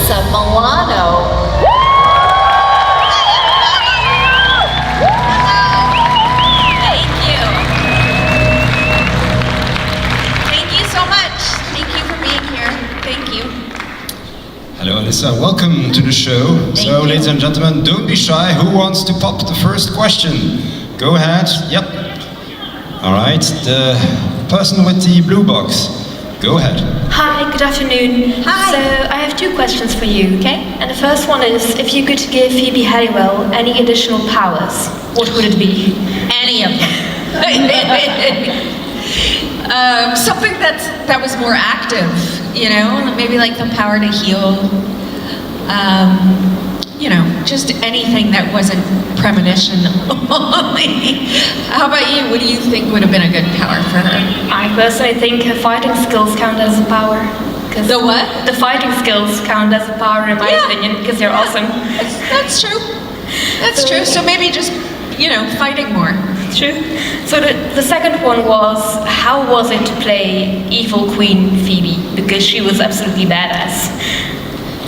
Alyssa Milano. Thank you. Thank you so much. Thank you for being here. Thank you. Hello, Alyssa. Welcome to the show. Thank So, you. ladies and gentlemen, don't be shy. Who wants to pop the first question? Go ahead. Yep. All right. The person with the blue box. Go ahead. Hi, good afternoon. Hi. So I have two questions for you. Okay. And the first one is, if you could give Phoebe Halliwell any additional powers, what would it be? Any of them. Something that was more active, you know, maybe like the power to heal. You know, just anything that wasn't premonition only. How about you? What do you think would have been a good power for her? I personally think her fighting skills count as a power. 'Cause The what? The fighting skills count as a power in my Yeah. opinion, because they're awesome. That's true. That's true. So maybe just, you know, fighting more. True. So the second one was, how was it to play evil Queen Phoebe? Because she was absolutely badass.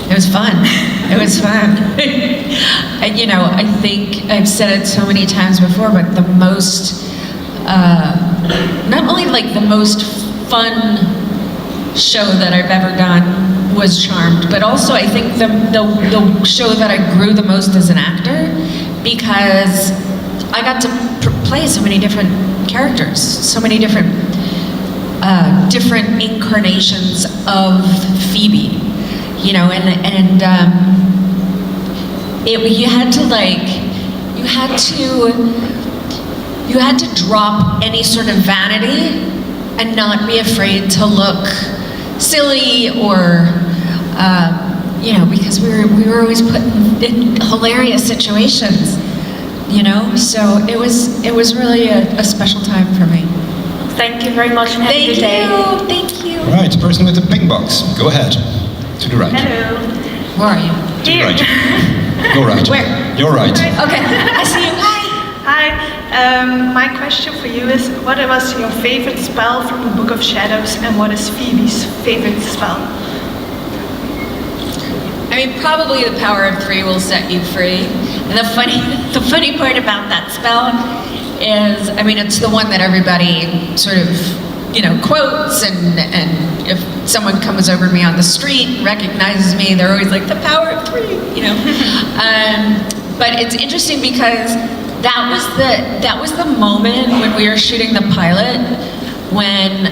It was fun. It was fun. And, you know, I think I've said it so many times before, but the most, not only like the most fun show that I've ever done was Charmed, but also I think the show that I grew the most as an actor, because I got to play so many different characters, so many different different incarnations of Phoebe. You know, you had to drop any sort of vanity and not be afraid to look silly or, you know, because we were always put in hilarious situations, you know. So it was really a special time for me. Thank you very much and have a good day. Thank you. All right. The person with the pink box. Go ahead. To the right. Hello. Where are you? To the right. Go right. Where? You're right. Okay, I see you. Hi. Hi, my question for you is, what was your favorite spell from the Book of Shadows and what is Phoebe's favorite spell? I mean, probably the power of 3 will set you free. And the funny part about that spell is, I mean, it's the one that everybody sort of, you know, quotes, and if someone comes over me on the street and recognizes me, they're always like, the power of 3, you know. But it's interesting because that was the moment when we were shooting the pilot when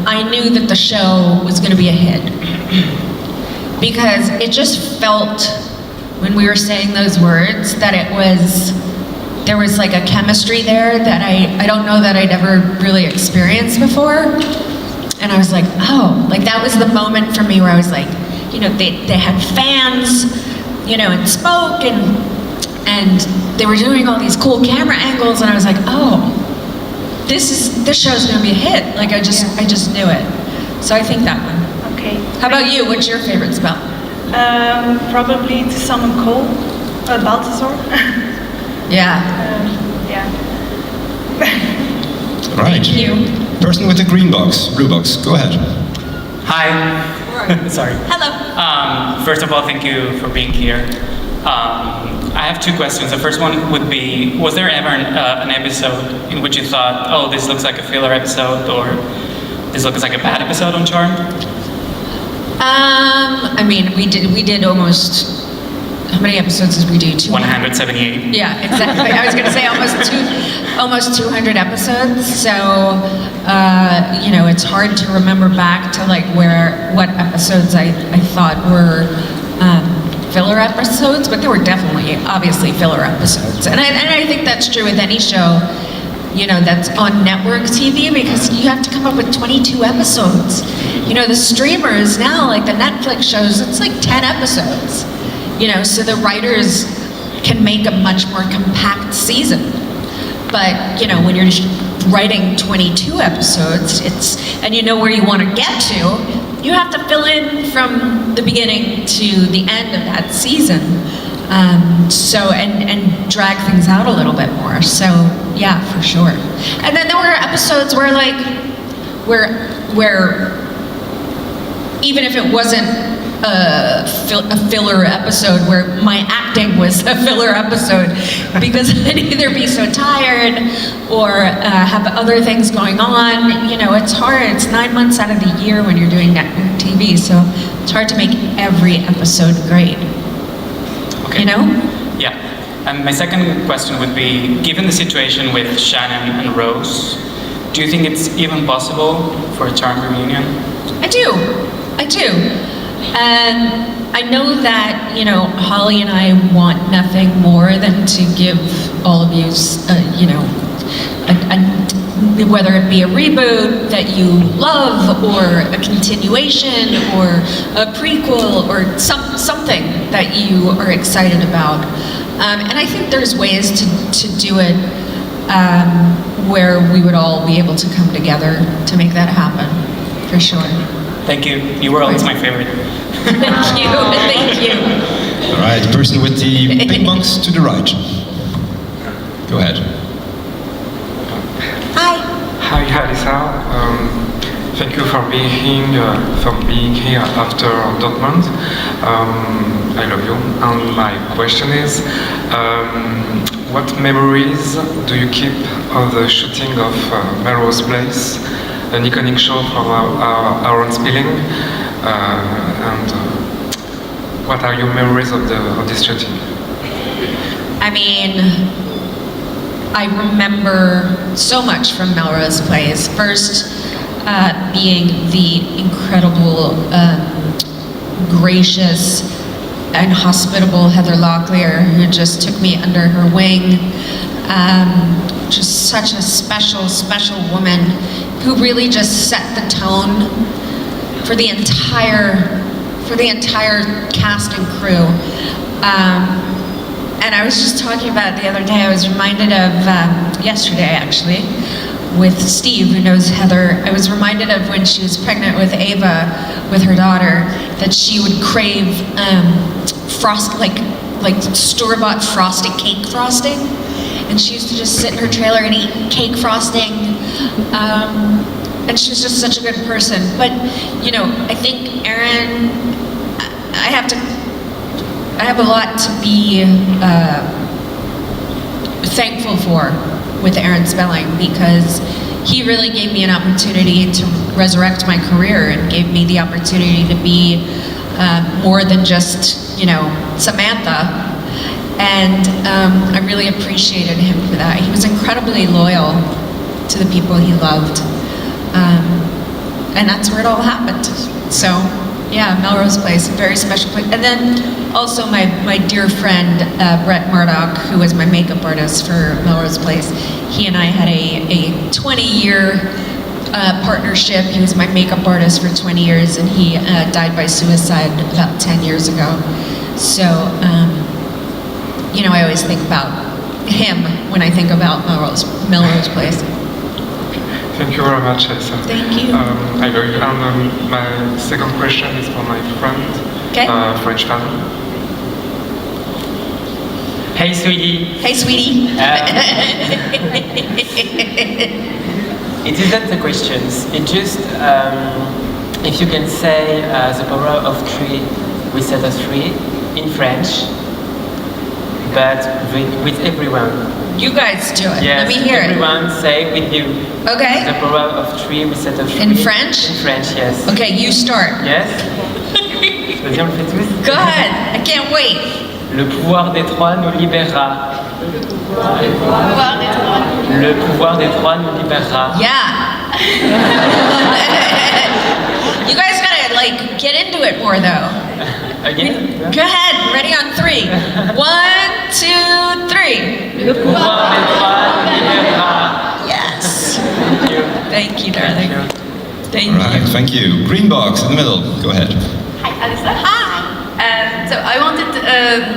I knew that the show was going to be a hit. Because it just felt, when we were saying those words, that there was like a chemistry there that I don't know that I'd ever really experienced before. And I was like, oh, like that was the moment for me where I was like, you know, they had fans, you know, and smoke, and they were doing all these cool camera angles, and I was like, oh, this show's gonna be a hit. Like I just knew it. So I think that one. Okay. How about you? What's your favorite spell? Probably to summon Cole, Balthazar. Yeah. Yeah. Right. Thank you. Person with the green box. Blue box. Go ahead. Hi. Sorry. Hello. First of all, thank you for being here. I have two questions. The first one would be, was there ever an episode in which you thought, oh, this looks like a filler episode, or this looks like a bad episode on Charmed? I mean, we did almost, how many episodes did we do? 178. Yeah, exactly. I was going to say almost 200 episodes. So, you know, it's hard to remember back to like what episodes I thought were filler episodes, but there were definitely, obviously, filler episodes. And I think that's true with any show, you know, that's on network TV, because you have to come up with 22 episodes. You know, the streamers now, like the Netflix shows, it's like 10 episodes. You know, so the writers can make a much more compact season. But, you know, when you're just writing 22 episodes, and you know where you want to get to, you have to fill in from the beginning to the end of that season. So, and drag things out a little bit more. So, yeah, for sure. And then there were episodes where, like, where even if it wasn't a filler episode where my acting was a filler episode, because I'd either be so tired or have other things going on. You know, it's hard. It's 9 months out of the year when you're doing network TV, so it's hard to make every episode great. Okay. You know? Yeah. And my second question would be, given the situation with Shannon and Rose, do you think it's even possible for a charm reunion? I do. And I know that, you know, Holly and I want nothing more than to give all of you, you know, whether it be a reboot that you love, or a continuation, or a prequel, or something that you are excited about. And I think there's ways to do it where we would all be able to come together to make that happen, for sure. Thank you. You were always my favorite. Thank you. All right, the person with the big box to the right. Go ahead. Hi, Alyssa. Thank you for being here after Dortmund. I love you. And my question is, what memories do you keep of the shooting of Melrose Place, an iconic show from our own spelling? And what are your memories of this shooting? I mean, I remember so much from Melrose Place. First, being the incredible, gracious, and hospitable Heather Locklear, who just took me under her wing. Just such a special, special woman who really just set the tone for the entire cast and crew. And I was just talking about it the other day. I was reminded of yesterday, actually, with Steve, who knows Heather. I was reminded of when she was pregnant with Ava, with her daughter, that she would crave like store-bought frosted cake frosting, and she used to just sit in her trailer and eat cake frosting. And she was just such a good person. But you know, I think Aaron, I have a lot to be thankful for with Aaron Spelling, because he really gave me an opportunity to resurrect my career and gave me the opportunity to be more than just, you know, Samantha. And I really appreciated him for that. He was incredibly loyal to the people he loved. And that's where it all happened. So, yeah, Melrose Place, a very special place. And then also my dear friend, Brett Murdoch, who was my makeup artist for Melrose Place. He and I had a 20-year partnership. He was my makeup artist for 20 years, and he died by suicide about 10 years ago. So, you know, I always think about him when I think about Melrose Place. Thank you very much, Alyssa. Thank you. I love you. And my second question is for my friend, French fan. Hey, sweetie. Hey, sweetie. It isn't the questions. It's just if you can say the power of three, we set us free in French, but with everyone. You guys do it. Yes, Let me hear everyone say with you. Okay. The power of three, we set us free. In French? In French, yes. Okay, you start. Yes. Vas-y, on le fait tous. Go ahead. I can't wait. Le pouvoir des trois nous libérera. Le pouvoir des trois nous libérera. Yeah. You guys gotta like get into it more though. Again? Go ahead. Ready on 3. 1, 2, 3. Le pouvoir des trois nous libérera. Yes. Thank you. Thank you, darling. Thank All right, you. thank you. Green box in the middle. Go ahead. Hi, Alyssa. Hi. So I wanted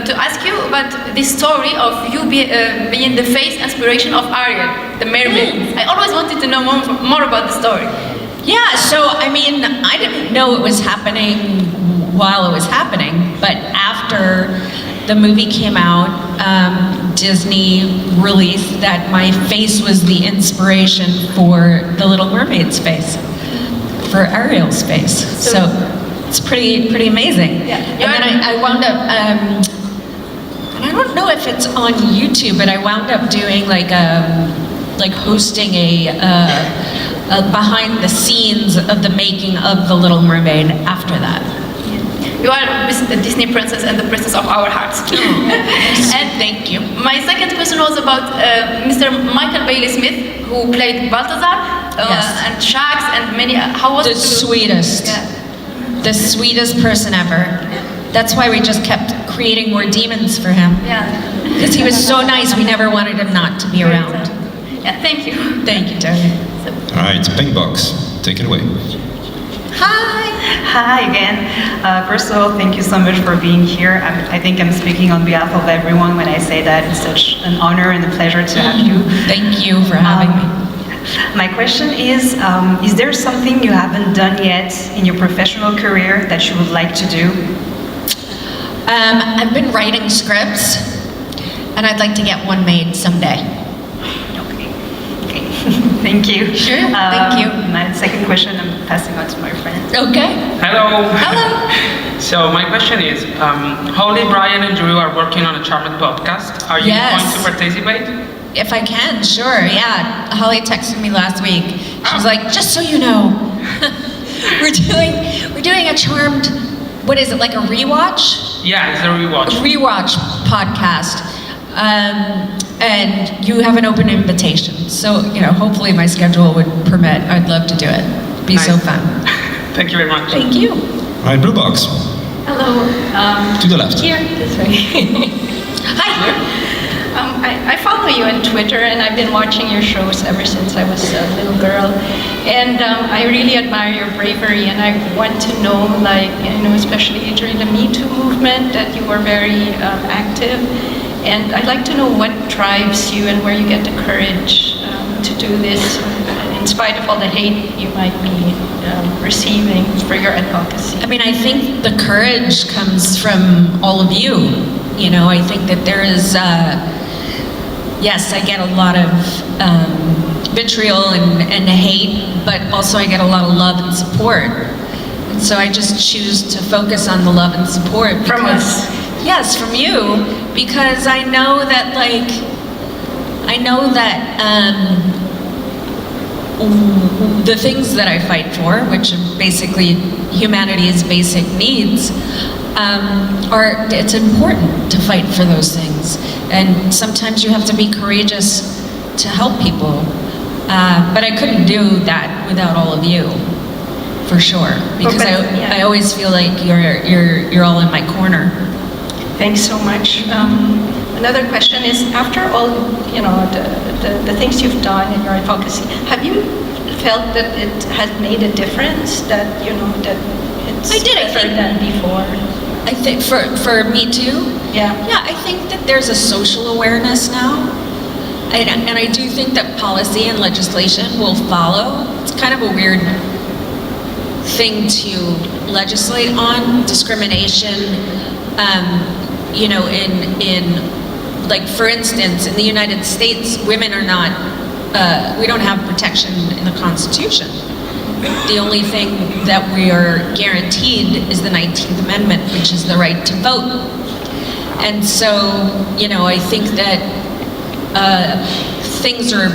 to ask you about this story of you being the face inspiration of Ariel, the mermaid. I always wanted to know more about the story. Yeah, so I mean, I didn't know it was happening while it was happening, but after the movie came out, Disney released that my face was the inspiration for the Little Mermaid's face, for Ariel's face. So it's pretty amazing. Yeah. And then I wound up, and I don't know if it's on YouTube, but I wound up doing like hosting a behind the scenes of the making of The Little Mermaid after that. You are the Disney princess and the princess of our hearts. And thank you. My second question was about Mr. Michael Bailey Smith, who played Balthazar Yes. and Shax and many. How was The it? sweetest. Yeah. The sweetest person ever. That's why we just kept creating more demons for him. Yeah. Because he was so nice, we never wanted him not to be around. Yeah. Thank you. Thank you, Tony. All right, Pink Box, take it away. Hi. Hi again. First of all, thank you so much for being here. I think I'm speaking on behalf of everyone when I say that it's such an honor and a pleasure to have you. Thank you for having me. My question is there something you haven't done yet in your professional career that you would like to do? I've been writing scripts, and I'd like to get one made someday. Okay. Thank you. Sure, thank you. My second question, I'm passing on to my friend. Okay. Hello. Hello. So my question is, Holly, Brian, and Drew are working on a Charmed podcast. Are you Yes. going to participate? If I can, sure, yeah. Holly texted me last week. She was like, just so you know, we're doing a Charmed, what is it, like a rewatch? Yeah, it's a rewatch. Rewatch podcast. And you have an open invitation. So, hopefully my schedule would permit. I'd love to do it. Be so Nice. fun. Thank you very much. Thank you. All right, Blue Box, Hello. to the left. Here, this way. Hi. I follow you on Twitter, and I've been watching your shows ever since I was a little girl. And I really admire your bravery, and I want to know, especially during the Me Too movement, that you were very active. And I'd like to know what drives you and where you get the courage to do this, in spite of all the hate you might be receiving for your advocacy. I mean, I think the courage comes from all of you. I think that there is, yes, I get a lot of vitriol and hate, but also I get a lot of love and support. And so I just choose to focus on the love and support. From us. Yes, from you, because I know that, the things that I fight for, which are basically humanity's basic needs, it's important to fight for those things. And sometimes you have to be courageous to help people. But I couldn't do that without all of you, for sure. Because I always feel like you're all in my corner. Thanks so much. Another question is, after all, the things you've done in your advocacy, have you felt that it has made a difference? That that it's better than before? I think for Me Too. Yeah. Yeah, I think that there's a social awareness now, and I do think that policy and legislation will follow. It's kind of a weird thing to legislate on discrimination. For instance, in the United States, women are not, we don't have protection in the Constitution. The only thing that we are guaranteed is the 19th Amendment, which is the right to vote. And so, I think that things are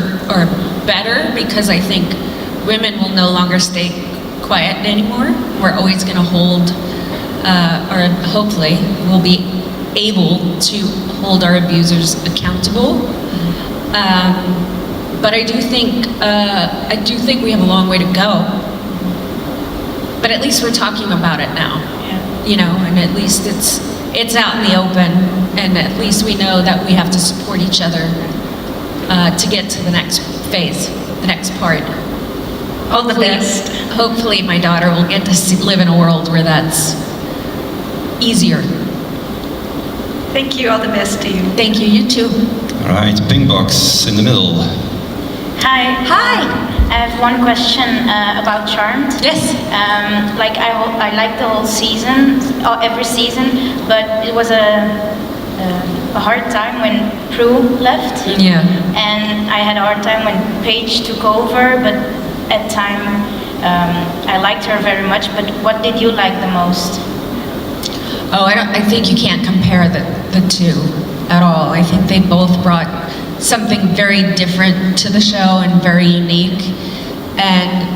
better because I think women will no longer stay quiet anymore. We're always going to hold, or hopefully we'll be able to hold our abusers accountable. But I do think we have a long way to go. But at least we're talking about it now, and at least it's out in the open, and at least we know that we have to support each other to get to the next phase, the next part. All the best. Hopefully my daughter will get to live in a world where that's easier. Thank you. All the best to you. Thank you. You too. All right, Pink Box in the middle. Hi. Hi. I have one question about Charmed. Yes. I liked the whole season, every season, but it was a hard time when Prue left. Yeah. And I had a hard time when Paige took over, but at time I liked her very much, but what did you like the most? Oh, I think you can't compare the two at all. I think they both brought something very different to the show and very unique, and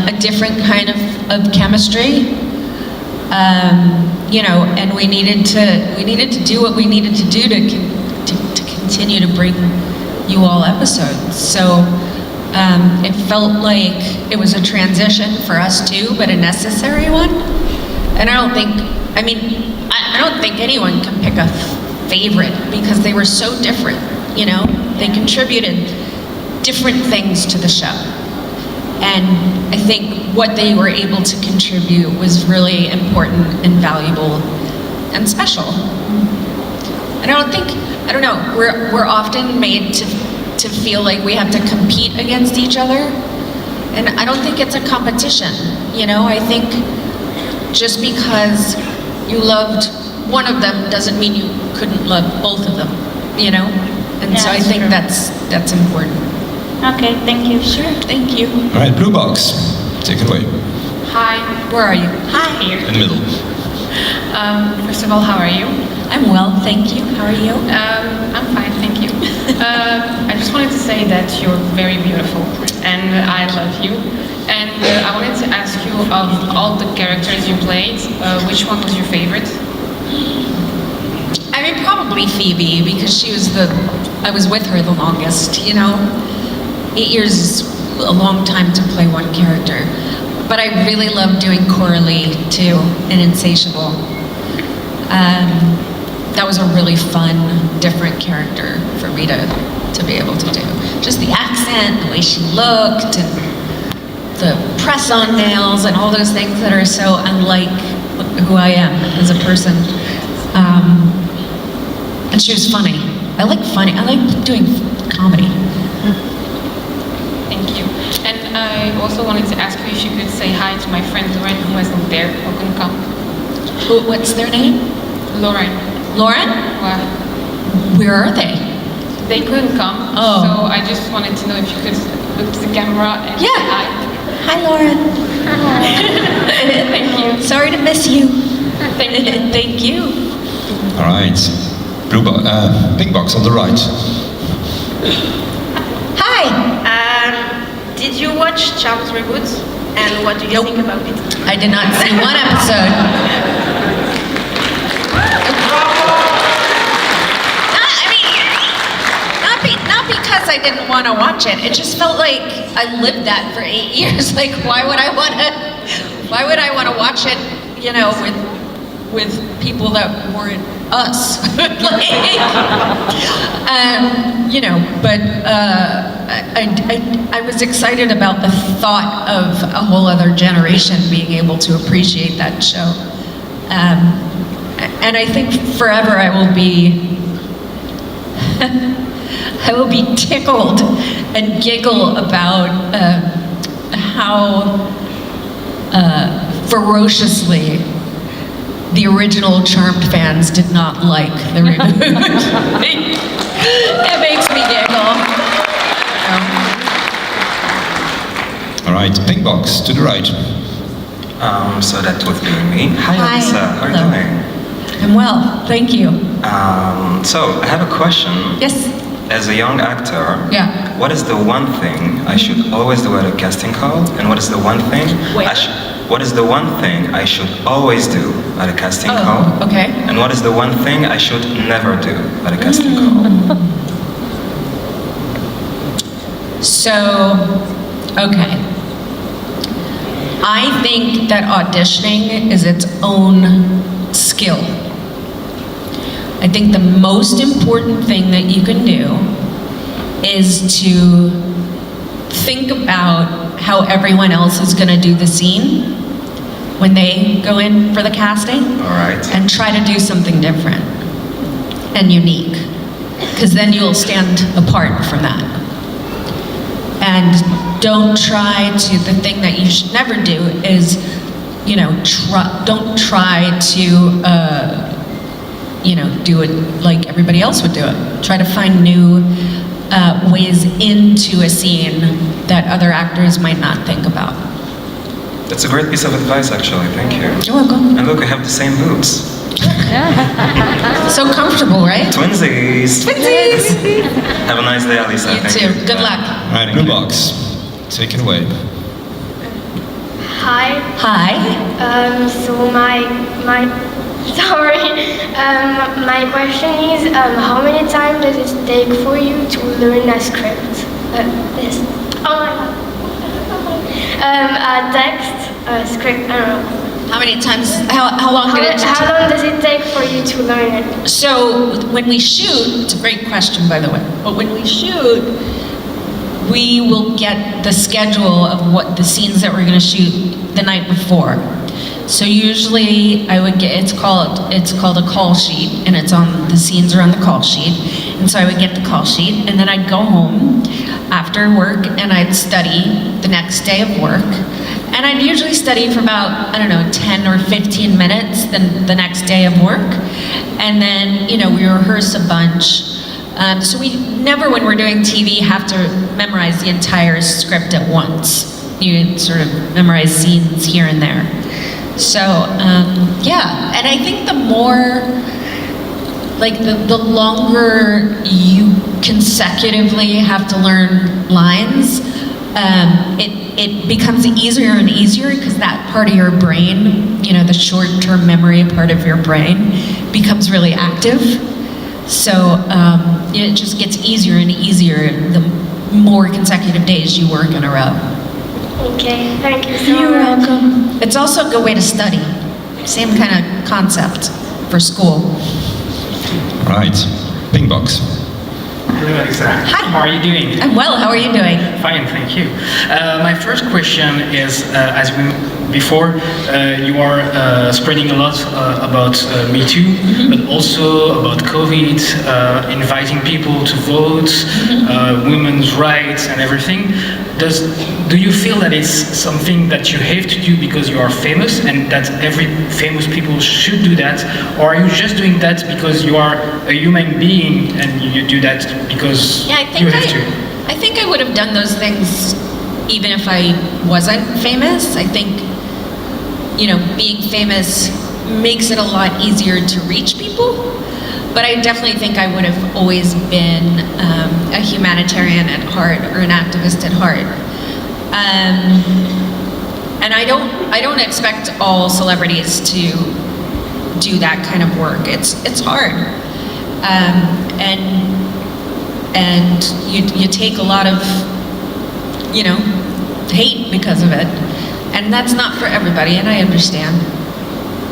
a different kind of chemistry. You know, and we needed to do what we needed to do to continue to bring you all episodes. So it felt like it was a transition for us too, but a necessary one. And I don't think anyone can pick a favorite because they were so different, you know? They contributed different things to the show. And I think what they were able to contribute was really important and valuable and special. And I don't know, we're often made to feel like we have to compete against each other. And I don't think it's a competition, you know? I think just because you loved one of them doesn't mean you couldn't love both of them, you know? And Yeah, so I that's think true. that's important. Okay, thank you. Sure, thank you. All right, Blue Box, take it away. Hi. Where are you? Hi. Here. In the middle. First of all, how are you? I'm well, thank you. How are you? I'm fine, thank you. I just wanted to say that you're very beautiful, and I love you. And I wanted to ask you, of all the characters you played, which one was your favorite? I mean, probably Phoebe, because I was with her the longest, you know? 8 years is a long time to play one character. But I really loved doing Coralie, too, in Insatiable. That was a really fun, different character for me to be able to do. Just the accent, the way she looked, and the press-on nails, and all those things that are so unlike who I am as a person. And she was funny. I like doing comedy. Thank you. And I also wanted to ask you if you could say hi to my friend Lauren, who wasn't there, who couldn't come. What's their name? Lauren. Lauren? Wow. Where are they? They couldn't come. Oh. So I just wanted to know if you could look to the camera and say hi. Hi, Lauren. Thank you. Sorry to miss you. Thank you. Thank you. All right, Pink Box on the right. Hi. Did you watch Charmed Reboot? And what do you think about it? I did not see one episode. Not because I didn't want to watch it. It just felt like I lived that for 8 years. Like, why would I want to watch it, you know, with people that weren't us? You know, but I was excited about the thought of a whole other generation being able to appreciate that show. And I think forever I will be tickled and giggle about how ferociously the original Charmed fans did not like the reboot. It makes me giggle. All right, Pink Box to the right. So that would be me. Hi, Hi. Alyssa. How are you Hello. doing? I'm well, thank you. So I have a question. Yes. As a young actor, Yeah. what is the one thing I should always do at a casting call, and what is the one thing what is the one thing I should always do at a casting call? Okay. And what is the one thing I should never do at a casting call? So, okay. I think that auditioning is its own skill. I think the most important thing that you can do is to think about how everyone else is going to do the scene when they go in for the casting. All right. And try to do something different and unique, because then you'll stand apart from that. And don't try to, the thing that you should never do is, you know, don't try to, you know, do it like everybody else would do it. Try to find new ways into a scene that other actors might not think about. That's a great piece of advice, actually. Thank you. You're welcome. And look, I have the same boots. So comfortable, right? Twinsies. Twinsies. Have a nice day, Alyssa. You Thank too. you. Good luck. All right, Blue Box, take it away. Hi. Hi. So my my question is, how many times does it take for you to learn a script? This. Oh my god. A text, a script. I don't know. How many times? How long did it? How long does it take for you to learn it? So when we shoot, it's a great question, by the way. But when we shoot, we will get the schedule of what the scenes that we're going to shoot the night before. So usually I would get, it's called a call sheet, and it's on, the scenes are on the call sheet. And so I would get the call sheet, and then I'd go home after work and I'd study the next day of work. And I'd usually study for about, 10 or 15 minutes the next day of work. And then, we rehearse a bunch. So we never, when we're doing TV, have to memorize the entire script at once. You sort of memorize scenes here and there. So, yeah, and I think the more, the longer you consecutively have to learn lines, it becomes easier and easier because that part of your brain, the short-term memory part of your brain becomes really active. So it just gets easier and easier the more consecutive days you work in a row. Okay, thank you so much. You're welcome. It's also a good way to study. Same kind of concept for school. Right, Pink Box. Hello, Alyssa. Hi. How are you doing? I'm well. How are you doing? Fine, thank you. My first question is, as before, you are spreading a lot about Me Too, but also about COVID, inviting people to vote, women's rights and everything. Do you feel that it's something that you have to do because you are famous and that every famous people should do that? Or are you just doing that because you are a human being and you do that because you have to? I think I would have done those things even if I wasn't famous. I think, being famous makes it a lot easier to reach people. But I definitely think I would have always been a humanitarian at heart or an activist at heart. And I don't expect all celebrities to do that kind of work. It's hard. And you take a lot of, hate because of it. And that's not for everybody, and I understand.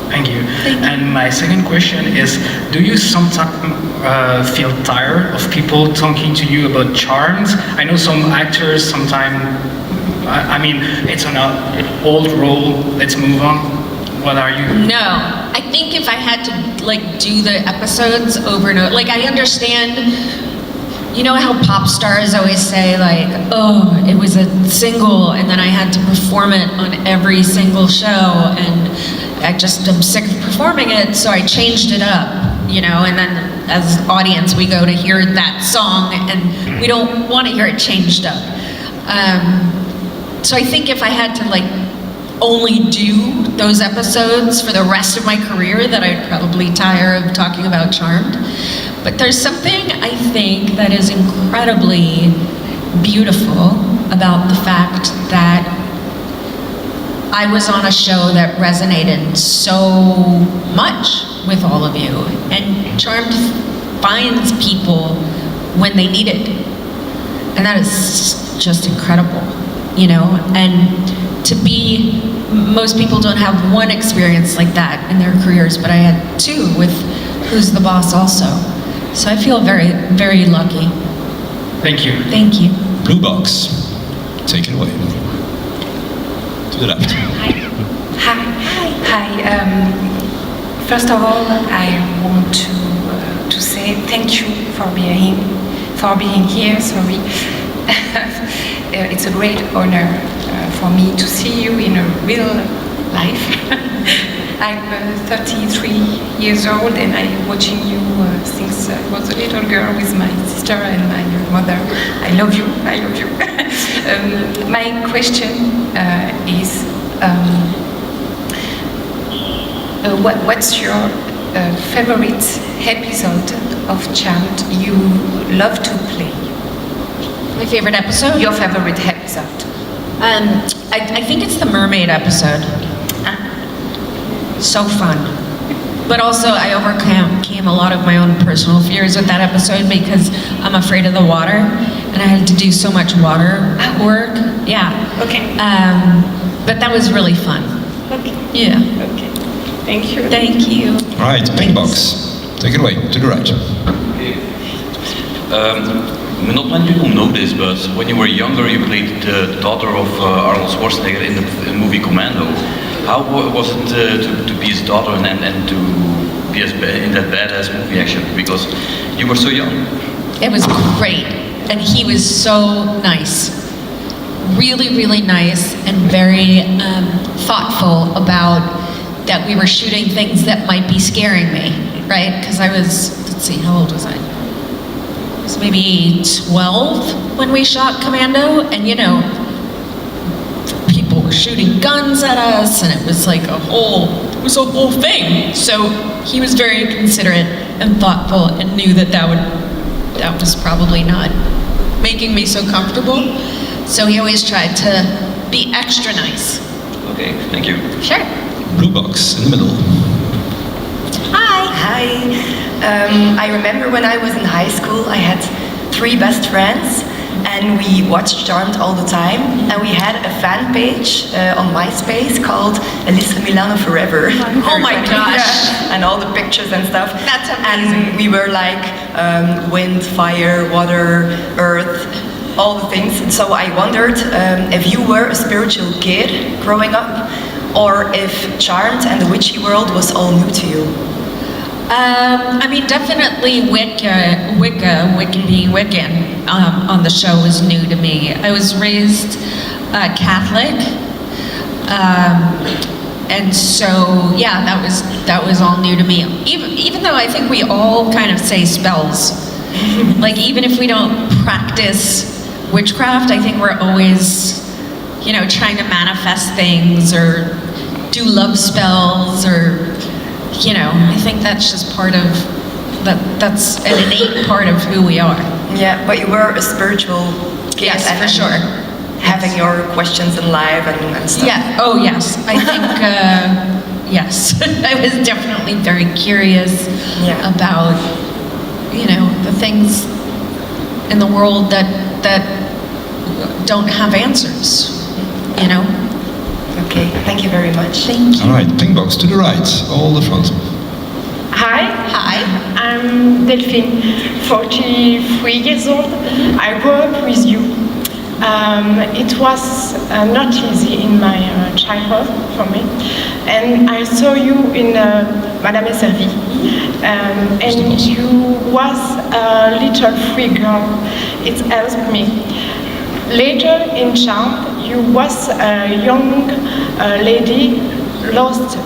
Thank you. And my second question is, do you sometimes feel tired of people talking to you about charms? I know some actors sometimes, it's an old role, let's move on. What are you? No, I think if I had to do the episodes over and over, I understand, how pop stars always say oh, it was a single and then I had to perform it on every single show and I just am sick of performing it, so I changed it up, and then as audience we go to hear that song and we don't want to hear it changed up. So I think if I had to only do those episodes for the rest of my career, that I'd probably tire of talking about Charmed. But there's something I think that is incredibly beautiful about the fact that I was on a show that resonated so much with all of you. And Charmed finds people when they need it. And that is just incredible, And to be, most people don't have one experience like that in their careers, but I had two with Who's the Boss also. So I feel very, very lucky. Thank you. Thank you. Blue Box, take it away. To the left. Hi. First of all, I want to say thank you for being here. Sorry, it's a great honor for me to see you in a real life. I'm 33 years old and I'm watching you since I was a little girl with my sister and my mother. I love you. My question is, what's your favorite episode of Charmed you love to play? My favorite episode? Your favorite episode. I think it's the mermaid episode. So fun. But also I overcame a lot of my own personal fears with that episode because I'm afraid of the water and I had to do so much water work. Yeah. Okay. But that was really fun. Okay. Yeah. Okay. Thank you. Thank you. All right, pink box. Take it away, to the right. Not many people know this, but when you were younger, you played the daughter of Arnold Schwarzenegger in the movie Commando. How was it to be his daughter and to be in that badass movie actually? Because you were so young. It was great, and he was so nice. Really, really nice and very thoughtful about that we were shooting things that might be scaring me, right? Because I was, let's see, how old was I? I was maybe 12 when we shot Commando, and you know, people were shooting guns at us, and it was like a whole thing. So he was very considerate and thoughtful, and knew that that was probably not making me so comfortable. So he always tried to be extra nice. Okay, thank you. Sure. Blue box in the middle. Hi. I remember when I was in high school, I had 3 best friends, and we watched Charmed all the time. And we had a fan page on MySpace called Alyssa, Milano forever. Oh my gosh! Yeah, and all the pictures and stuff. That's amazing. And we were like wind, fire, water, earth, all the things. And so I wondered if you were a spiritual kid growing up, or if Charmed and the witchy world was all new to you. I mean, definitely Wicca being Wiccan on the show was new to me. I was raised Catholic, and so yeah, that was all new to me. Even though I think we all kind of say spells, like even if we don't practice witchcraft, I think we're always, you know, trying to manifest things or do love spells or. You know, I think that's just part of that's an innate part of who we are. Yeah, but you were a spiritual kid. Yes, for sure. Having your questions in life and stuff. Yeah, oh yes. I think, yes. I was definitely very curious about, you know, the things in the world that don't have answers, you know? Okay, thank you very much. Thank you. All right, pink box to the right, all the front. Hi. Hi. I'm Delphine, 43 years old. I grew up with you. It was not easy in my childhood for me. And I saw you in Madame est servie. And you was a little free girl. It helped me. Later in Charmed, you was a young lady, lost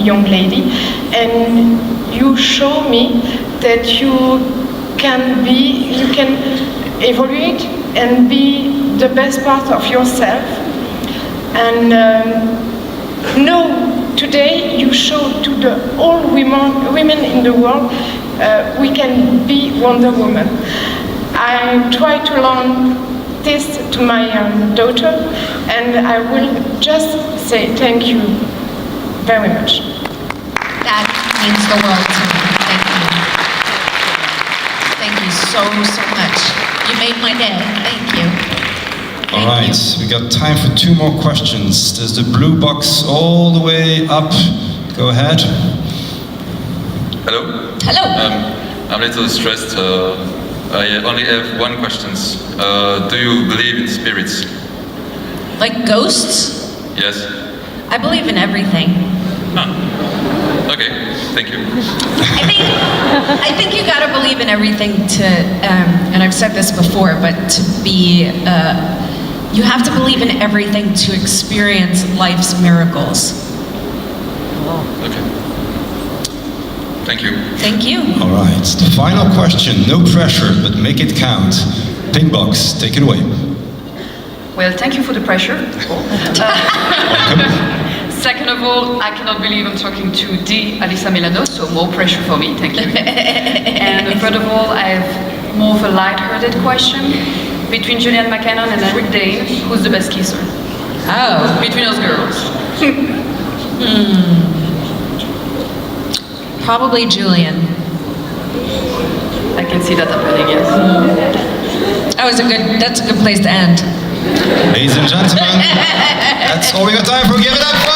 young lady, and you show me that you can evaluate and be the best part of yourself. And no, today you show to the all women in the world we can be Wonder Woman. I try to learn this to my daughter, and I will just say thank you very much. That means the world to me. Thank you. Thank you so much. You made my day. Thank you. All right, we got time for 2 more questions. There's the blue box all the way up. Go ahead. Hello. Hello. I'm a little stressed. I only have 1 question. Do you believe in spirits? Like ghosts? Yes. I believe in everything. Okay, thank you. I think you gotta believe in everything to, and I've said this before, but to be, you have to believe in everything to experience life's miracles. Okay. Thank you. Thank you. All right, the final question, no pressure, but make it count. Pink box, take it away. Well, thank you for the pressure. Second of all, I cannot believe I'm talking to the Alyssa Milano, so more pressure for me, thank you. And third of all, I have more of a light-hearted question. Between Julianne McCannon and Eric Dane, who's the best kisser? Oh. Between us girls. Probably Julian. I can see that happening, yes. That's a good place to end. Ladies and gentlemen, that's all we got time for. Give it up for